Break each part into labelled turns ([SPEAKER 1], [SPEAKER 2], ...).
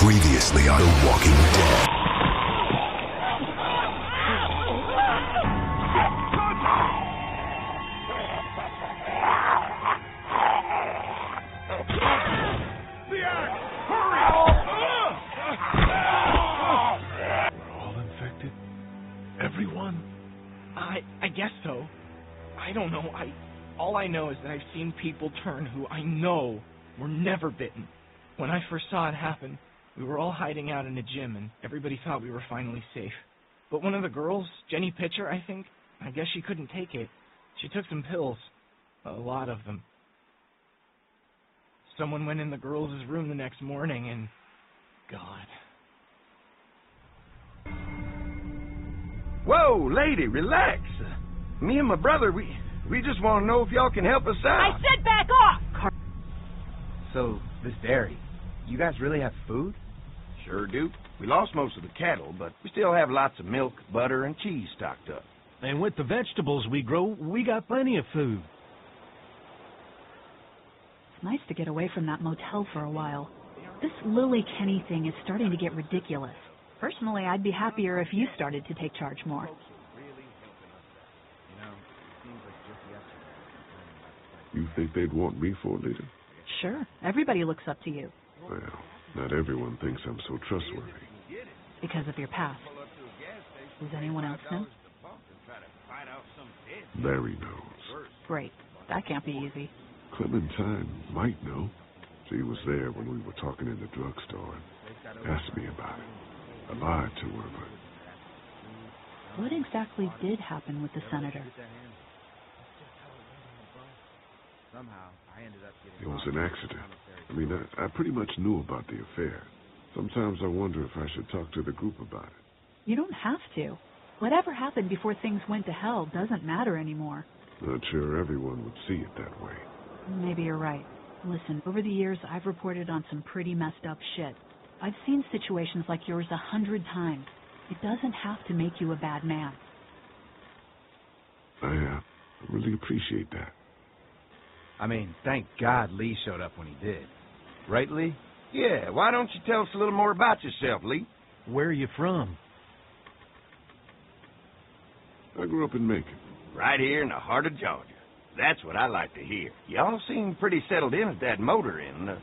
[SPEAKER 1] Previously on The Walking Dead.
[SPEAKER 2] We're all infected? Everyone?
[SPEAKER 3] I guess so. I don't know. All I know is that I've seen people turn who I know were never bitten. When I first saw it happen, we were all hiding out in a gym, and everybody thought we were finally safe. But one of the girls, Jenny Pitcher, I guess she couldn't take it. She took some pills. A lot of them. Someone went in the girls' room the next morning, and... God.
[SPEAKER 4] Whoa, lady, relax. Me and my brother, we just want to know if y'all can help us out.
[SPEAKER 5] I said back off!
[SPEAKER 6] So, this dairy, you guys really have food?
[SPEAKER 4] Sure do. We lost most of the cattle, but we still have lots of milk, butter, and cheese stocked up.
[SPEAKER 7] And with the vegetables we grow, we got plenty of food.
[SPEAKER 5] It's nice to get away from that motel for a while. This Lily Kenny thing is starting to get ridiculous. Personally, I'd be happier if you started to take charge more.
[SPEAKER 2] You think they'd want me for a leader?
[SPEAKER 5] Sure, everybody looks up to you.
[SPEAKER 2] Well, not everyone thinks I'm so trustworthy.
[SPEAKER 5] Because of your past. Does anyone else know?
[SPEAKER 2] Larry knows.
[SPEAKER 5] Great. That can't be easy.
[SPEAKER 2] Clementine might know. She was there when we were talking in the drugstore and asked me about it. I lied to her, but...
[SPEAKER 5] What exactly did happen with the senator?
[SPEAKER 2] It was an accident. I mean, I pretty much knew about the affair. Sometimes I wonder if I should talk to the group about it.
[SPEAKER 5] You don't have to. Whatever happened before things went to hell doesn't matter anymore.
[SPEAKER 2] Not sure everyone would see it that way.
[SPEAKER 5] Maybe you're right. Listen, over the years, I've reported on some pretty messed up shit. I've seen situations like yours 100 times. It doesn't have to make you a bad man.
[SPEAKER 2] I really appreciate that.
[SPEAKER 6] I mean, thank God Lee showed up when he did. Right, Lee?
[SPEAKER 4] Yeah, why don't you tell us a little more about yourself, Lee?
[SPEAKER 7] Where are you from?
[SPEAKER 2] I grew up in Macon.
[SPEAKER 4] Right here in the heart of Georgia. That's what I like to hear. Y'all seem pretty settled in at that motor inn.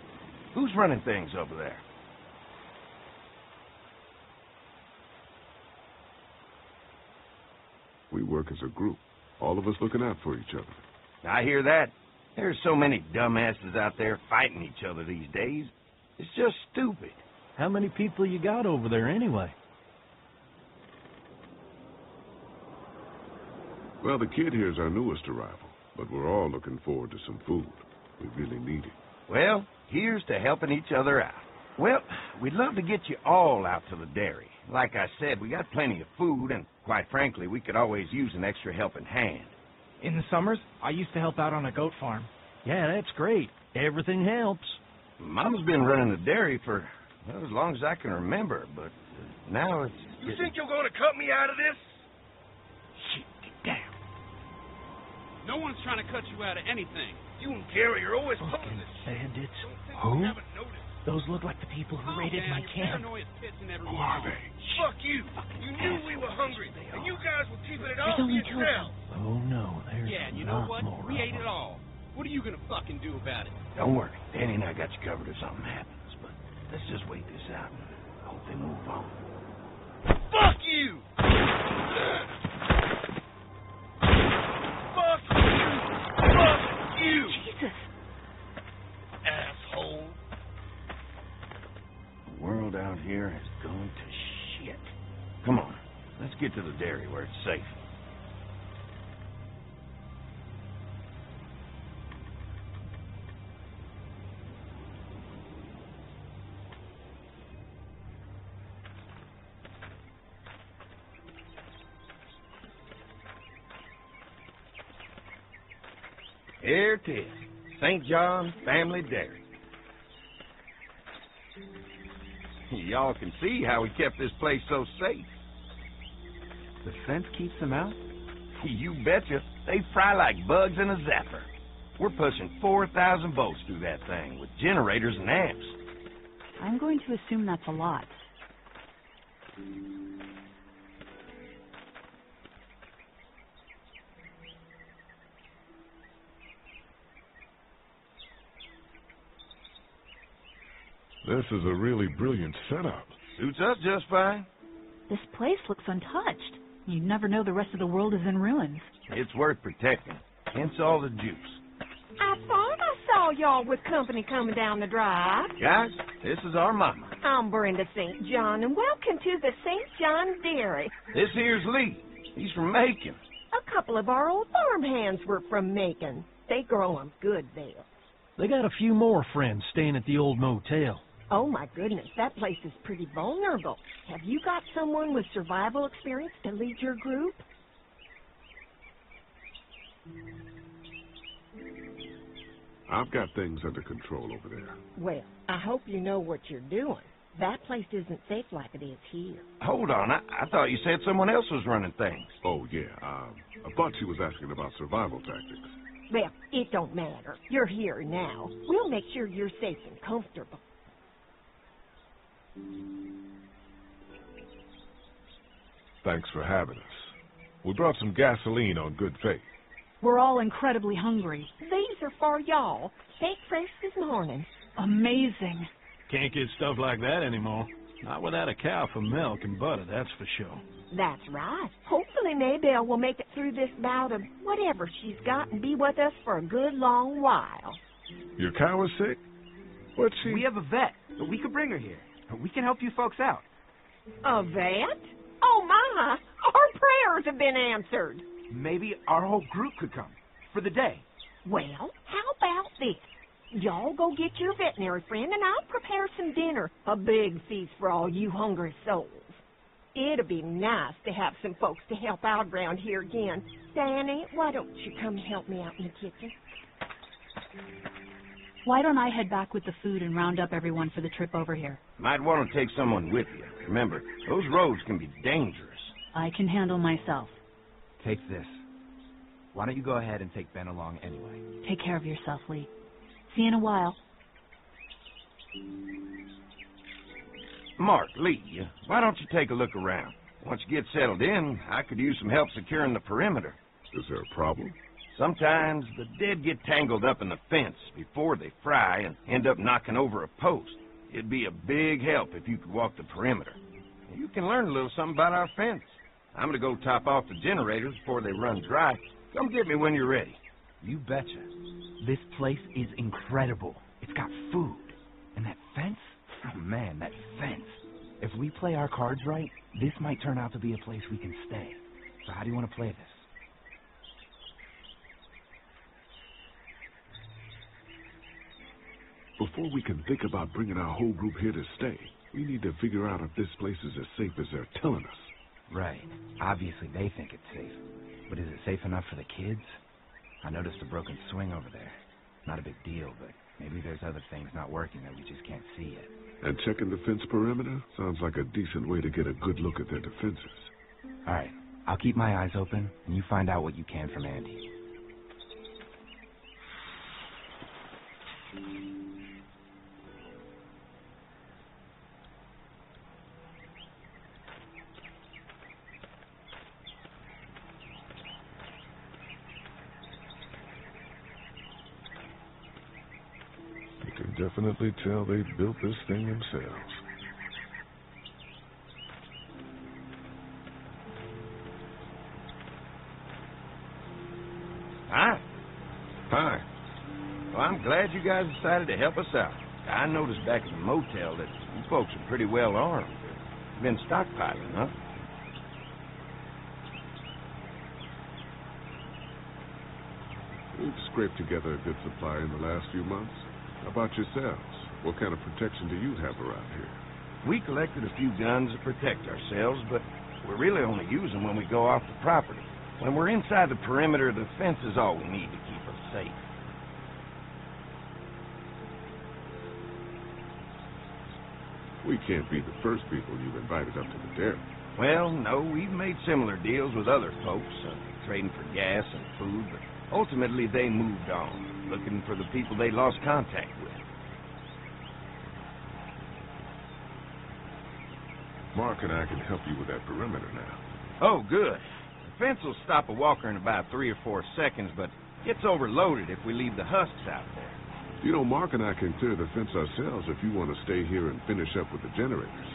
[SPEAKER 4] Who's running things over there?
[SPEAKER 2] We work as a group, all of us looking out for each other.
[SPEAKER 4] I hear that. There's so many dumbasses out there fighting each other these days. It's just stupid.
[SPEAKER 7] How many people you got over there anyway?
[SPEAKER 2] Well, the kid here's our newest arrival, but we're all looking forward to some food. We really need it.
[SPEAKER 4] Well, here's to helping each other out. Well, we'd love to get you all out to the dairy. Like I said, we got plenty of food, and quite frankly, we could always use an extra helping hand.
[SPEAKER 3] In the summers, I used to help out on a goat farm.
[SPEAKER 7] Yeah, that's great. Everything helps.
[SPEAKER 4] Mama's been running the dairy for, well, as long as I can remember, but now it's...
[SPEAKER 8] You think you're going to cut me out of this?
[SPEAKER 3] Shit, get down.
[SPEAKER 8] No one's trying to cut you out of anything. You and Gary are always pulling
[SPEAKER 3] Fucking
[SPEAKER 8] this shit.
[SPEAKER 3] bandits.
[SPEAKER 8] Who?
[SPEAKER 3] Who? Those look like the people who raided my camp.
[SPEAKER 2] Who are they?
[SPEAKER 8] Fuck you. You knew we were hungry, and you guys were keeping it all
[SPEAKER 5] There's
[SPEAKER 8] to
[SPEAKER 5] only two of
[SPEAKER 8] yourself.
[SPEAKER 5] them.
[SPEAKER 7] Oh no, there's
[SPEAKER 8] Yeah, and you
[SPEAKER 7] not
[SPEAKER 8] know what?
[SPEAKER 7] more
[SPEAKER 8] We
[SPEAKER 7] of
[SPEAKER 8] ate it
[SPEAKER 7] them.
[SPEAKER 8] all. What are you gonna fucking do about it?
[SPEAKER 4] Don't worry. Danny and I got you covered if something happens, but let's just wait this out. I hope they move on.
[SPEAKER 8] Fuck you! Fuck you! Fuck you!
[SPEAKER 5] Jesus!
[SPEAKER 8] Asshole.
[SPEAKER 4] The world out here has gone to shit. Come on, let's get to the dairy where it's safe. Here it is, St. John Family Dairy. Y'all can see how we kept this place so safe.
[SPEAKER 6] The fence keeps them out?
[SPEAKER 4] You betcha. They fry like bugs in a zapper. We're pushing 4,000 volts through that thing with generators and amps.
[SPEAKER 5] I'm going to assume that's a lot.
[SPEAKER 2] This is a really brilliant setup.
[SPEAKER 4] Suits up just fine.
[SPEAKER 5] This place looks untouched. You'd never know the rest of the world is in ruins.
[SPEAKER 4] It's worth protecting. Hence all the juice.
[SPEAKER 9] I thought I saw y'all with company coming down the drive.
[SPEAKER 4] Guys, this is our mama.
[SPEAKER 9] I'm Brenda St. John, and welcome to the St. John Dairy.
[SPEAKER 4] This here's Lee. He's from Macon.
[SPEAKER 9] A couple of our old farmhands were from Macon. They grow 'em good there.
[SPEAKER 7] They got a few more friends staying at the old motel.
[SPEAKER 9] Oh, my goodness, that place is pretty vulnerable. Have you got someone with survival experience to lead your group?
[SPEAKER 2] I've got things under control over there.
[SPEAKER 9] Well, I hope you know what you're doing. That place isn't safe like it is here.
[SPEAKER 4] Hold on, I thought you said someone else was running things.
[SPEAKER 2] Oh, yeah. I thought she was asking about survival tactics.
[SPEAKER 9] Well, it don't matter. You're here now. We'll make sure you're safe and comfortable.
[SPEAKER 2] Thanks for having us. We brought some gasoline on good faith.
[SPEAKER 5] We're all incredibly hungry.
[SPEAKER 9] These are for y'all. Steak fresh this morning.
[SPEAKER 5] Amazing.
[SPEAKER 7] Can't get stuff like that anymore. Not without a cow for milk and butter, that's for sure.
[SPEAKER 9] That's right. Hopefully Maybelle will make it through this bout of whatever she's got and be with us for a good long while.
[SPEAKER 2] Your cow is sick? What's she...
[SPEAKER 6] We have a vet, but we could bring her here. We can help you folks out.
[SPEAKER 9] A vet? Oh, my! Our prayers have been answered.
[SPEAKER 6] Maybe our whole group could come for the day.
[SPEAKER 9] Well, how about this? Y'all go get your veterinary friend and I'll prepare some dinner. A big feast for all you hungry souls. It'd be nice to have some folks to help out around here again. Danny, why don't you come help me out in the kitchen?
[SPEAKER 5] Why don't I head back with the food and round up everyone for the trip over here?
[SPEAKER 4] Might want to take someone with you. Remember, those roads can be dangerous.
[SPEAKER 5] I can handle myself.
[SPEAKER 6] Take this. Why don't you go ahead and take Ben along anyway?
[SPEAKER 5] Take care of yourself, Lee. See you in a while.
[SPEAKER 4] Mark, Lee, why don't you take a look around? Once you get settled in, I could use some help securing the perimeter.
[SPEAKER 2] Is there a problem?
[SPEAKER 4] Sometimes the dead get tangled up in the fence before they fry and end up knocking over a post. It'd be a big help if you could walk the perimeter. You can learn a little something about our fence. I'm going to go top off the generators before they run dry. Come get me when you're ready.
[SPEAKER 6] You betcha. This place is incredible. It's got food. And that fence? Oh, man, that fence. If we play our cards right, this might turn out to be a place we can stay. So how do you want to play this?
[SPEAKER 2] Before we can think about bringing our whole group here to stay, we need to figure out if this place is as safe as they're telling us.
[SPEAKER 6] Right. Obviously they think it's safe. But is it safe enough for the kids? I noticed a broken swing over there. Not a big deal, but maybe there's other things not working that we just can't see yet.
[SPEAKER 2] And checking the fence perimeter sounds like a decent way to get a good look at their defenses.
[SPEAKER 6] All right. I'll keep my eyes open, and you find out what you can from Andy.
[SPEAKER 2] You can definitely tell they built this thing themselves.
[SPEAKER 4] Hi.
[SPEAKER 2] Hi.
[SPEAKER 4] Well, I'm glad you guys decided to help us out. I noticed back at the motel that you folks are pretty well armed. You've been stockpiling, huh?
[SPEAKER 2] We've scraped together a good supply in the last few months. How about yourselves? What kind of protection do you have around here?
[SPEAKER 4] We collected a few guns to protect ourselves, but we're really only using them when we go off the property. When we're inside the perimeter, the fence is all we need to keep us safe.
[SPEAKER 2] We can't be the first people you've invited up to the dairy.
[SPEAKER 4] Well, no, we've made similar deals with other folks, trading for gas and food, but ultimately they moved on, looking for the people they lost contact with.
[SPEAKER 2] Mark and I can help you with that perimeter now.
[SPEAKER 4] Oh, good. The fence will stop a walker in about 3 or 4 seconds, but gets overloaded if we leave the husks out there.
[SPEAKER 2] You know, Mark and I can clear the fence ourselves if you want to stay here and finish up with the generators.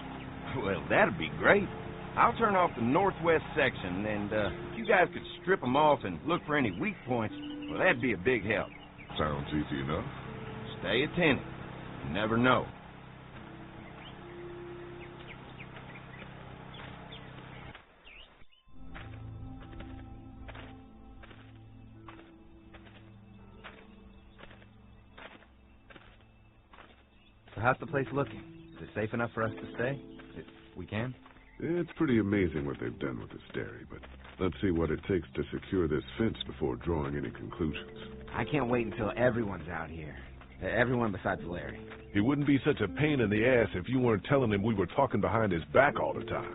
[SPEAKER 4] Well, that'd be great. I'll turn off the northwest section, and if you guys could strip them off and look for any weak points, well, that'd be a big help.
[SPEAKER 2] Sounds easy enough.
[SPEAKER 4] Stay attentive. You never know.
[SPEAKER 6] So how's the place looking? Is it safe enough for us to stay? If we can?
[SPEAKER 2] It's pretty amazing what they've done with this dairy, but let's see what it takes to secure this fence before drawing any conclusions.
[SPEAKER 6] I can't wait until everyone's out here. Everyone besides Larry.
[SPEAKER 2] He wouldn't be such a pain in the ass if you weren't telling him we were talking behind his back all the time.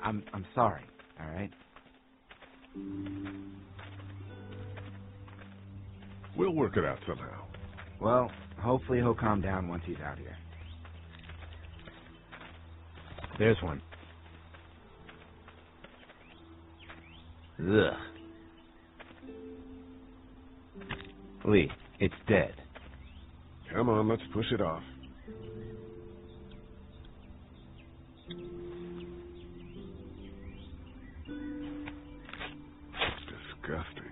[SPEAKER 6] I'm sorry, all right?
[SPEAKER 2] We'll work it out somehow.
[SPEAKER 6] Well, hopefully he'll calm down once he's out here. There's one. Ugh. Lee, it's dead.
[SPEAKER 2] Come on, let's push it off. Disgusting.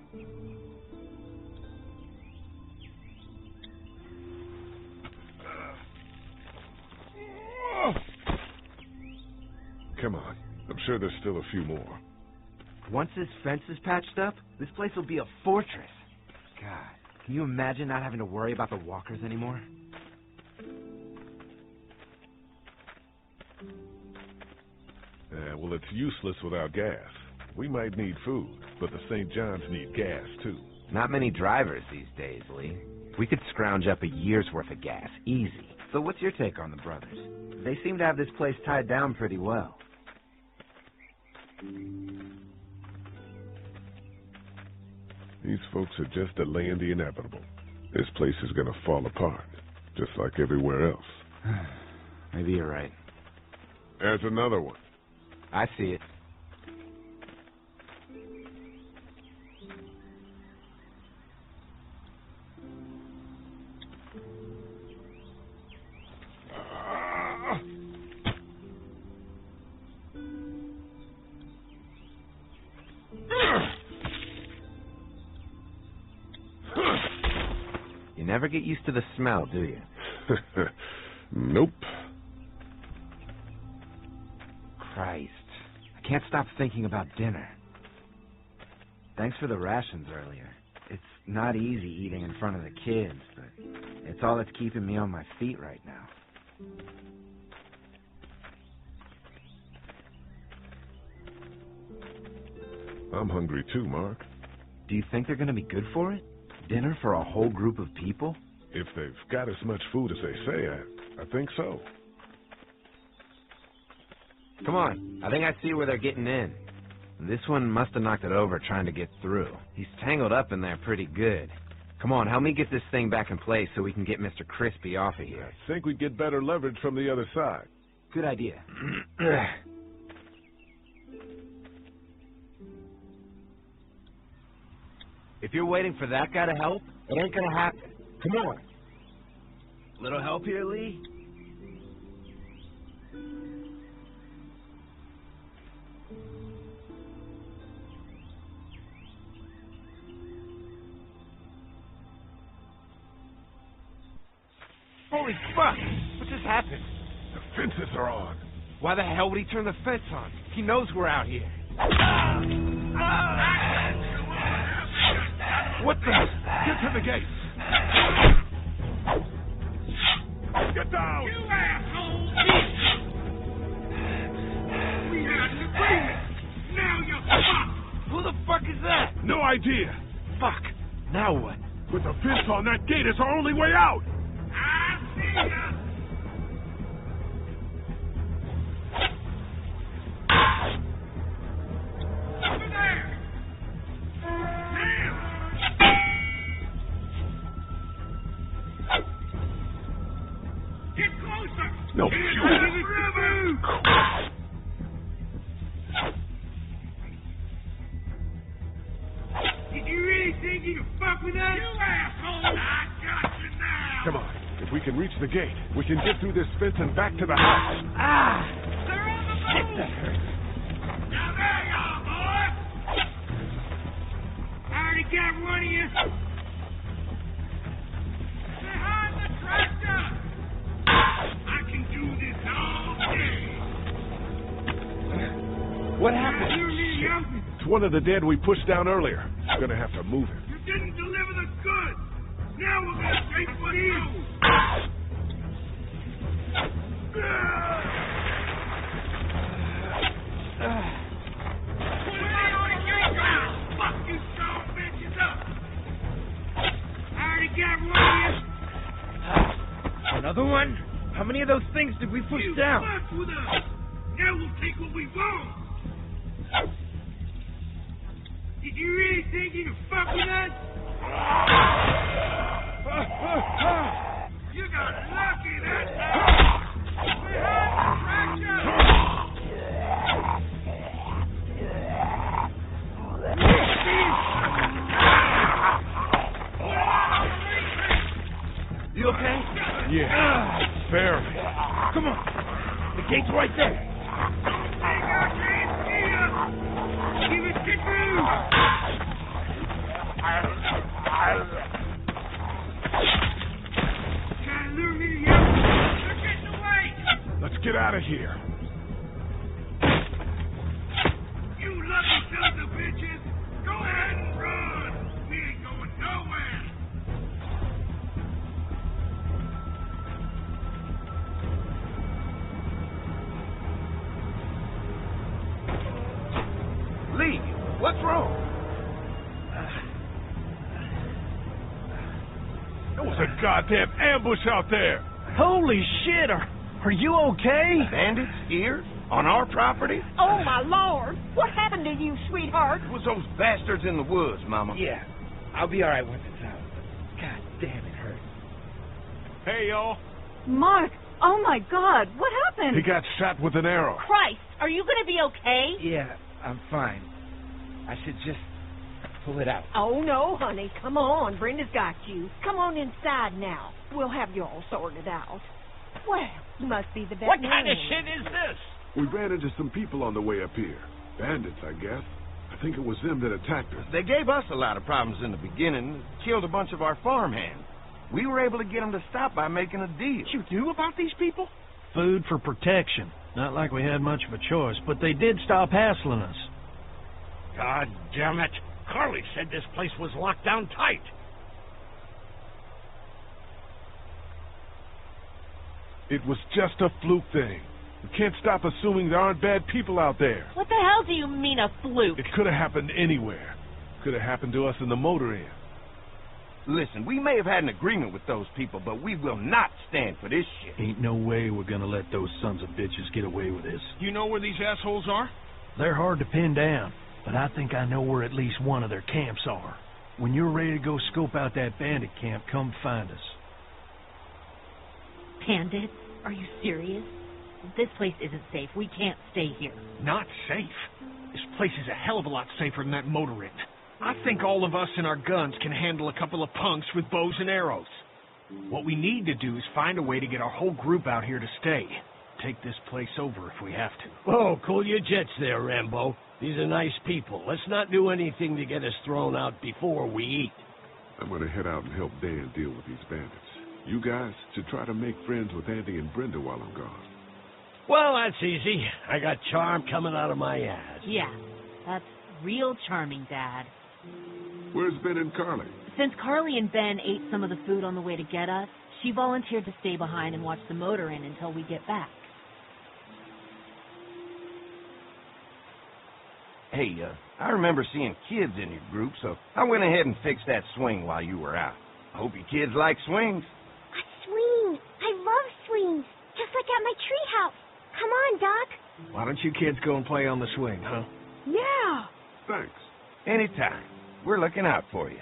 [SPEAKER 2] Come on. I'm sure there's still a few more.
[SPEAKER 6] Once this fence is patched up, this place will be a fortress. God, can you imagine not having to worry about the walkers anymore?
[SPEAKER 2] Well, it's useless without gas. We might need food, but the St. John's need gas, too.
[SPEAKER 6] Not many drivers these days, Lee. We could scrounge up a year's worth of gas, easy. So what's your take on the brothers? They seem to have this place tied down pretty well.
[SPEAKER 2] These folks are just delaying the inevitable. This place is going to fall apart, just like everywhere else.
[SPEAKER 6] Maybe you're right.
[SPEAKER 2] There's another one.
[SPEAKER 6] I see it. You never get used to the smell, do you?
[SPEAKER 2] Nope.
[SPEAKER 6] Christ. I can't stop thinking about dinner. Thanks for the rations earlier. It's not easy eating in front of the kids, but it's all that's keeping me on my feet right now.
[SPEAKER 2] I'm hungry too, Mark.
[SPEAKER 6] Do you think they're going to be good for it? Dinner for a whole group of people?
[SPEAKER 2] If they've got as much food as they say, I think so.
[SPEAKER 6] Come on. I think I see where they're getting in. This one must have knocked it over trying to get through. He's tangled up in there pretty good. Come on, help me get this thing back in place so we can get Mr. Crispy off of here.
[SPEAKER 2] I think we'd get better leverage from the other side.
[SPEAKER 6] Good idea. If you're waiting for that guy to help, it ain't gonna happen. Come on. Little help here, Lee? Holy fuck! What just happened?
[SPEAKER 2] The fences are on.
[SPEAKER 6] Why the hell would he turn the fence on? He knows we're out here. What the?
[SPEAKER 2] Get to the gate. Get down!
[SPEAKER 8] You asshole! We had an agreement. Now you're fucked.
[SPEAKER 6] Who the fuck is that?
[SPEAKER 2] No idea.
[SPEAKER 6] Fuck. Now what?
[SPEAKER 2] With the fence on, that gate is our only way out.
[SPEAKER 8] I see ya. Over there. Now. Get closer!
[SPEAKER 2] No.
[SPEAKER 8] Did you really think you could fuck with us? You asshole! I got you now!
[SPEAKER 2] Come on. If we can reach the gate, we can get through this fence and back to the house.
[SPEAKER 8] Ah! They're on the move! Shit, that hurts. Now there you are, boys! I already got one of you. Behind the tractor! I can do this all day.
[SPEAKER 3] What happened?
[SPEAKER 2] It's one of the dead we pushed down earlier. We're gonna have to move him.
[SPEAKER 8] You didn't deliver the goods. Now we're gonna take what is. Fuck you, son bitches up. I already got one of you.
[SPEAKER 3] Another one? How many of those things did we push down?
[SPEAKER 8] You fucked with us. Now we'll take what we want. Did you really think you could fuck with us? You got lucky that time. Behind the
[SPEAKER 3] You okay?
[SPEAKER 2] Yeah, barely.
[SPEAKER 3] Come on. The gate's right there.
[SPEAKER 8] Don't think I can't see you. Give it to me. Trying to lure me to you. They're getting away.
[SPEAKER 2] Let's get out of here.
[SPEAKER 8] You lucky sons of bitches. Go ahead and run. We ain't going nowhere.
[SPEAKER 4] Lee, what's wrong?
[SPEAKER 2] There was a goddamn ambush out there.
[SPEAKER 7] Holy shit, are you okay?
[SPEAKER 4] Bandits here? On our property?
[SPEAKER 9] Oh, my Lord. What happened to you, sweetheart?
[SPEAKER 4] It was those bastards in the woods, Mama.
[SPEAKER 3] Yeah, I'll be all right once it's out. God damn, it hurts.
[SPEAKER 2] Hey, y'all.
[SPEAKER 10] Mark, oh my God, what happened?
[SPEAKER 2] He got shot with an arrow.
[SPEAKER 10] Christ, are you going to be okay?
[SPEAKER 3] Yeah, I'm fine. I should just pull it out.
[SPEAKER 9] Oh, no, honey. Come on. Brenda's got you. Come on inside now. We'll have you all sorted out. Well, you must be the veterinarian.
[SPEAKER 8] What kind of shit is this?
[SPEAKER 2] We ran into some people on the way up here. Bandits, I guess. I think it was them that attacked us.
[SPEAKER 4] They gave us a lot of problems in the beginning, killed a bunch of our farmhands. We were able to get them to stop by making a deal.
[SPEAKER 8] You knew about these people?
[SPEAKER 7] Food for protection. Not like we had much of a choice, but they did stop hassling us.
[SPEAKER 8] God damn it. Carly said this place was locked down tight.
[SPEAKER 2] It was just a fluke thing. We can't stop assuming there aren't bad people out there.
[SPEAKER 10] What the hell do you mean a fluke?
[SPEAKER 2] It could have happened anywhere. Could have happened to us in the motor inn.
[SPEAKER 4] Listen, we may have had an agreement with those people, but we will not stand for this shit.
[SPEAKER 7] Ain't no way we're gonna let those sons of bitches get away with this.
[SPEAKER 8] You know where these assholes are?
[SPEAKER 7] They're hard to pin down, but I think I know where at least one of their camps are. When you're ready to go scope out that bandit camp, come find us.
[SPEAKER 10] Bandits? Are you serious? This place isn't safe. We can't stay here.
[SPEAKER 8] Not safe. This place is a hell of a lot safer than that motor inn. I think all of us and our guns can handle a couple of punks with bows and arrows. What we need to do is find a way to get our whole group out here to stay. Take this place over if we have to.
[SPEAKER 11] Oh, cool your jets there, Rambo. These are nice people. Let's not do anything to get us thrown out before we eat.
[SPEAKER 2] I'm going to head out and help Dan deal with these bandits. You guys should try to make friends with Andy and Brenda while I'm gone.
[SPEAKER 11] Well, that's easy. I got charm coming out of my ass.
[SPEAKER 10] Yeah, that's real charming, Dad.
[SPEAKER 2] Where's Ben and Carly?
[SPEAKER 10] Since Carly and Ben ate some of the food on the way to get us, she volunteered to stay behind and watch the motor inn until we get back.
[SPEAKER 4] Hey, I remember seeing kids in your group, so I went ahead and fixed that swing while you were out. I hope you kids like swings.
[SPEAKER 12] A swing. I love swings. Just like at my treehouse. Come on, Doc.
[SPEAKER 8] Why don't you kids go and play on the swing, huh?
[SPEAKER 9] Yeah.
[SPEAKER 2] Thanks.
[SPEAKER 4] Anytime. We're looking out for you.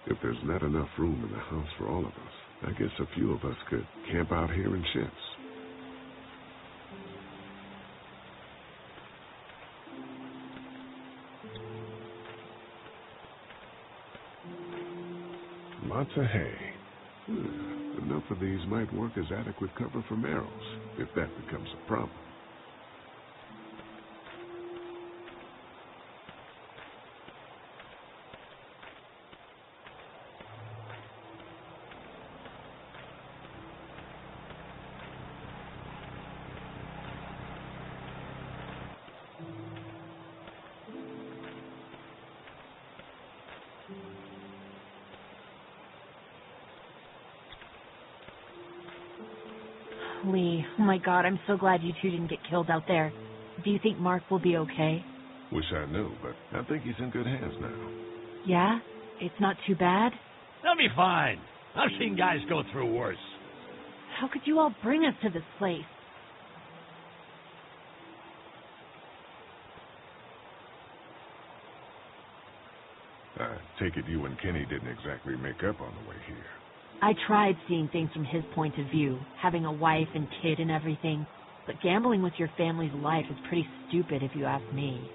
[SPEAKER 2] If there's not enough room in the house for all of us, I guess a few of us could camp out here in shifts. Lots of hay. Enough of these might work as adequate cover for arrows, if that becomes a problem.
[SPEAKER 10] Lee, oh my God, I'm so glad you two didn't get killed out there. Do you think Mark will be okay?
[SPEAKER 2] Wish I knew, but I think he's in good hands now.
[SPEAKER 10] Yeah? It's not too bad?
[SPEAKER 11] They'll be fine. I've seen guys go through worse.
[SPEAKER 10] How could you all bring us to this place?
[SPEAKER 2] I take it you and Kenny didn't exactly make up on the way here.
[SPEAKER 10] I tried seeing things from his point of view, having a wife and kid and everything, but gambling with your family's life is pretty stupid if you ask me.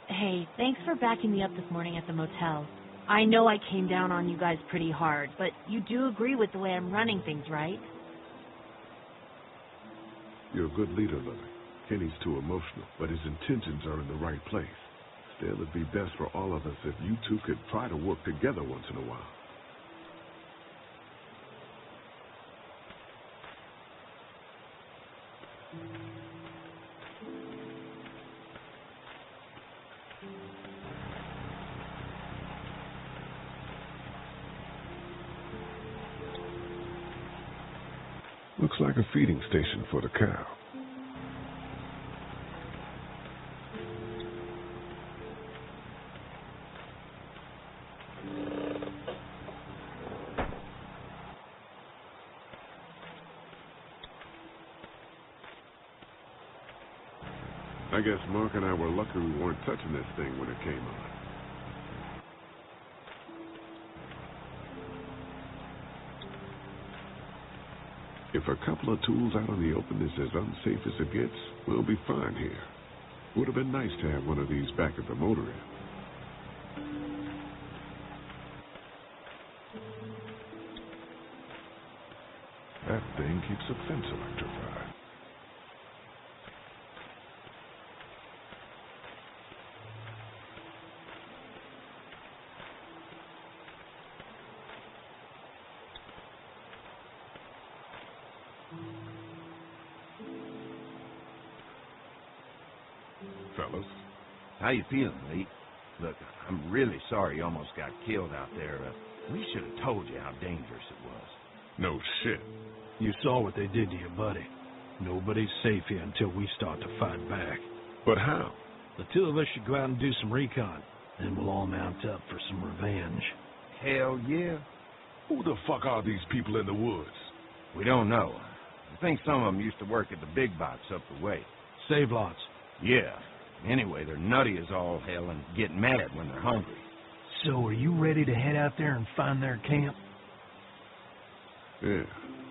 [SPEAKER 10] Hey, thanks for backing me up this morning at the motel. I know I came down on you guys pretty hard, but you do agree with the way I'm running things, right?
[SPEAKER 2] You're a good leader, Lily. Kenny's too emotional, but his intentions are in the right place. Still, it'd be best for all of us if you two could try to work together once in a while. Looks like a feeding station for the cow. I guess Mark and I were lucky we weren't touching this thing when it came on. If a couple of tools out in the open is as unsafe as it gets, we'll be fine here. Would have been nice to have one of these back at the motor inn. That thing keeps the fence electrified. Fellas.
[SPEAKER 4] How you feeling, Lee? Look, I'm really sorry you almost got killed out there. We should have told you how dangerous it was.
[SPEAKER 2] No shit.
[SPEAKER 7] You saw what they did to your buddy. Nobody's safe here until we start to fight back.
[SPEAKER 2] But how?
[SPEAKER 7] The two of us should go out and do some recon. Then we'll all mount up for some revenge.
[SPEAKER 4] Hell yeah.
[SPEAKER 2] Who the fuck are these people in the woods?
[SPEAKER 4] We don't know. I think some of them used to work at the big box up the way.
[SPEAKER 7] Save lots.
[SPEAKER 4] Yeah. Anyway, they're nutty as all hell and get mad when they're hungry.
[SPEAKER 7] So are you ready to head out there and find their camp?
[SPEAKER 2] Yeah.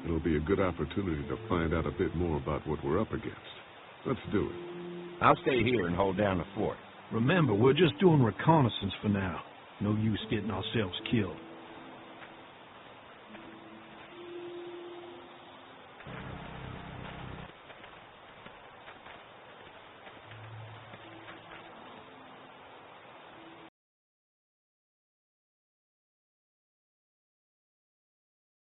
[SPEAKER 2] It'll be a good opportunity to find out a bit more about what we're up against. Let's do it.
[SPEAKER 4] I'll stay here and hold down the fort.
[SPEAKER 7] Remember, we're just doing reconnaissance for now. No use getting ourselves killed.